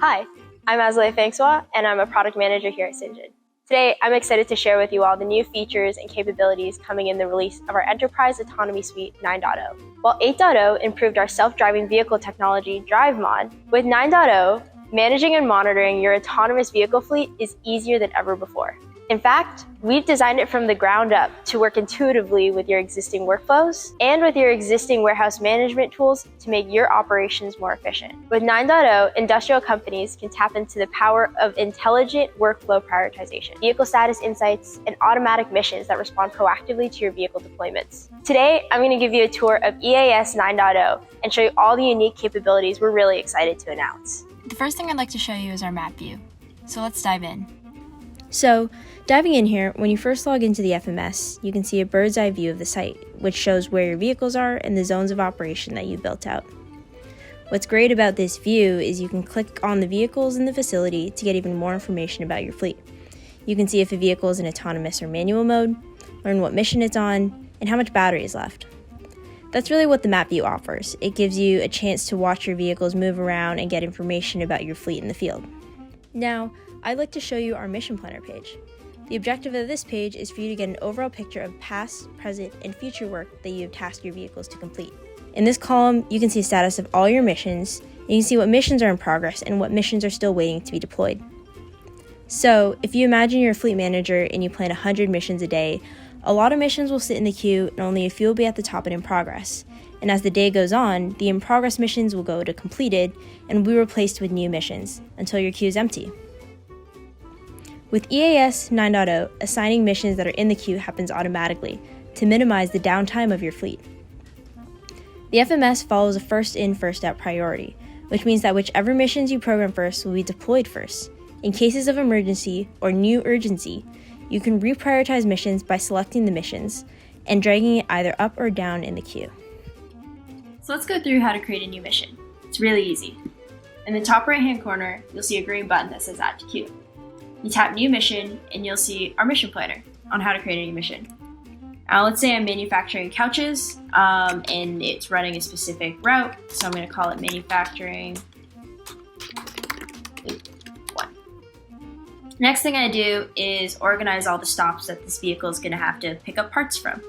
Hi, I'm Azalea Phangsoa, and I'm a product manager here at Cyngn. Today, I'm excited to share with you all the new features and capabilities coming in the release of our Enterprise Autonomy Suite 9.0. While 8.0 improved our self-driving vehicle technology Drive Mod, with 9.0, managing and monitoring your autonomous vehicle fleet is easier than ever before. In fact, we've designed it from the ground up to work intuitively with your existing workflows and with your existing warehouse management tools to make your operations more efficient. With 9.0, industrial companies can tap into the power of intelligent workflow prioritization, vehicle status insights, and automatic missions that respond proactively to your vehicle deployments. Today, I'm going to give you a tour of EAS 9.0 and show you all the unique capabilities we're really excited to announce. The first thing I'd like to show you is our map view. So let's dive in. So, diving in here, when you first log into the FMS, you can see a bird's eye view of the site, which shows where your vehicles are and the zones of operation that you built out. What's great about this view is you can click on the vehicles in the facility to get even more information about your fleet. You can see if a vehicle is in autonomous or manual mode, learn what mission it's on, and how much battery is left. That's really what the map view offers. It gives you a chance to watch your vehicles move around and get information about your fleet in the field. Now, I'd like to show you our mission planner page. The objective of this page is for you to get an overall picture of past, present, and future work that you have tasked your vehicles to complete. In this column, you can see a status of all your missions, and you can see what missions are in progress and what missions are still waiting to be deployed. So, if you imagine you're a fleet manager and you plan 100 missions a day, a lot of missions will sit in the queue and only a few will be at the top and in progress. And as the day goes on, the in progress missions will go to completed and will be replaced with new missions until your queue is empty. With EAS 9.0, assigning missions that are in the queue happens automatically to minimize the downtime of your fleet. The FMS follows a first in, first out priority, which means that whichever missions you program first will be deployed first. In cases of emergency or new urgency, you can reprioritize missions by selecting the missions and dragging it either up or down in the queue. So let's go through how to create a new mission. It's really easy. In the top right-hand corner, you'll see a green button that says Add to Queue. You tap New Mission, and you'll see our mission planner on how to create a new mission. Now, let's say I'm manufacturing couches, and it's running a specific route, so I'm going to call it Manufacturing Loop 1. Next thing I do is organize all the stops that this vehicle is going to have to pick up parts from.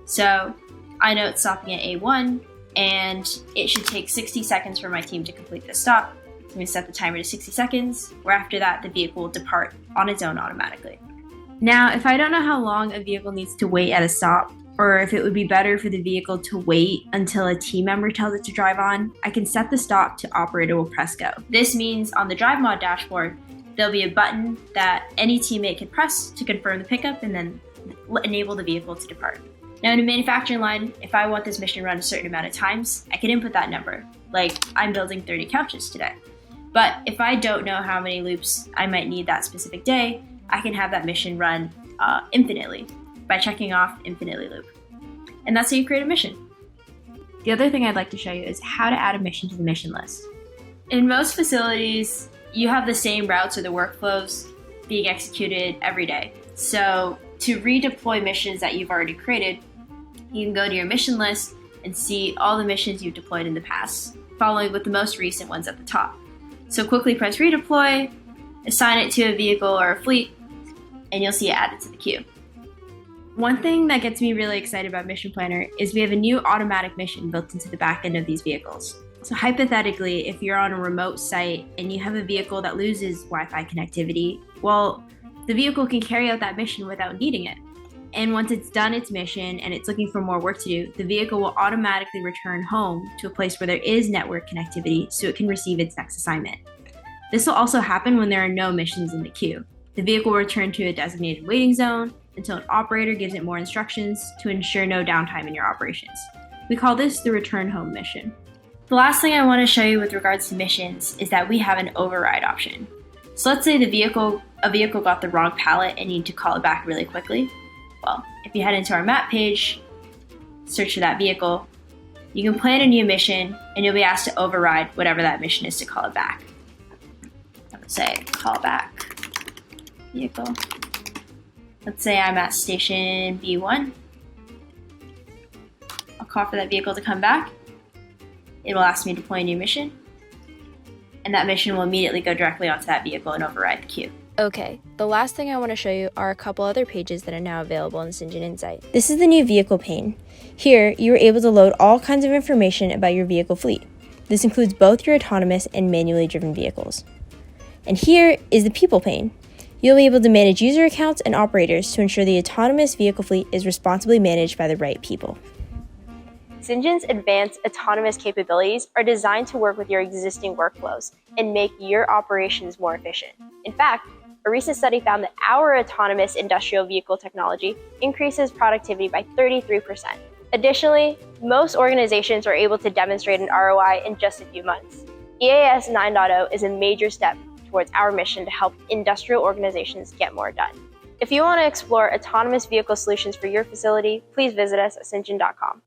So I know it's stopping at A1, and it should take 60 seconds for my team to complete this stop. I'm going to set the timer to 60 seconds, where after that, the vehicle will depart on its own automatically. Now, if I don't know how long a vehicle needs to wait at a stop, or if it would be better for the vehicle to wait until a team member tells it to drive on, I can set the stop to operator will press go. This means on the Drive Mod dashboard, there'll be a button that any teammate can press to confirm the pickup and then enable the vehicle to depart. Now in a manufacturing line, if I want this mission to run a certain amount of times, I can input that number, like I'm building 30 couches today. But if I don't know how many loops I might need that specific day, I can have that mission run infinitely by checking off infinitely loop. And that's how you create a mission. The other thing I'd like to show you is how to add a mission to the mission list. In most facilities, you have the same routes or the workflows being executed every day. So to redeploy missions that you've already created, you can go to your mission list and see all the missions you've deployed in the past, following with the most recent ones at the top. So quickly press redeploy, assign it to a vehicle or a fleet, and you'll see it added to the queue. One thing that gets me really excited about Mission Planner is we have a new automatic mission built into the back end of these vehicles. So hypothetically, if you're on a remote site and you have a vehicle that loses Wi-Fi connectivity, well, the vehicle can carry out that mission without needing it. And once it's done its mission and it's looking for more work to do, the vehicle will automatically return home to a place where there is network connectivity so it can receive its next assignment. This will also happen when there are no missions in the queue. The vehicle will return to a designated waiting zone until an operator gives it more instructions to ensure no downtime in your operations. We call this the return home mission. The last thing I want to show you with regards to missions is that we have an override option. So let's say a vehicle got the wrong pallet and you need to call it back really quickly. Well, if you head into our map page, search for that vehicle, you can plan a new mission and you'll be asked to override whatever that mission is to call it back. Let's say call back vehicle. Let's say I'm at station B1. I'll call for that vehicle to come back. It will ask me to deploy a new mission. and that mission will immediately go directly onto that vehicle and override the queue. Okay, the last thing I want to show you are a couple other pages that are now available in Cyngn Insight. This is the new vehicle pane. Here, you are able to load all kinds of information about your vehicle fleet. This includes both your autonomous and manually driven vehicles. And here is the people pane. You'll be able to manage user accounts and operators to ensure the autonomous vehicle fleet is responsibly managed by the right people. Cyngn's advanced autonomous capabilities are designed to work with your existing workflows and make your operations more efficient. In fact, a recent study found that our autonomous industrial vehicle technology increases productivity by 33%. Additionally, most organizations are able to demonstrate an ROI in just a few months. EAS 9.0 is a major step towards our mission to help industrial organizations get more done. If you want to explore autonomous vehicle solutions for your facility, please visit us at cyngn.com.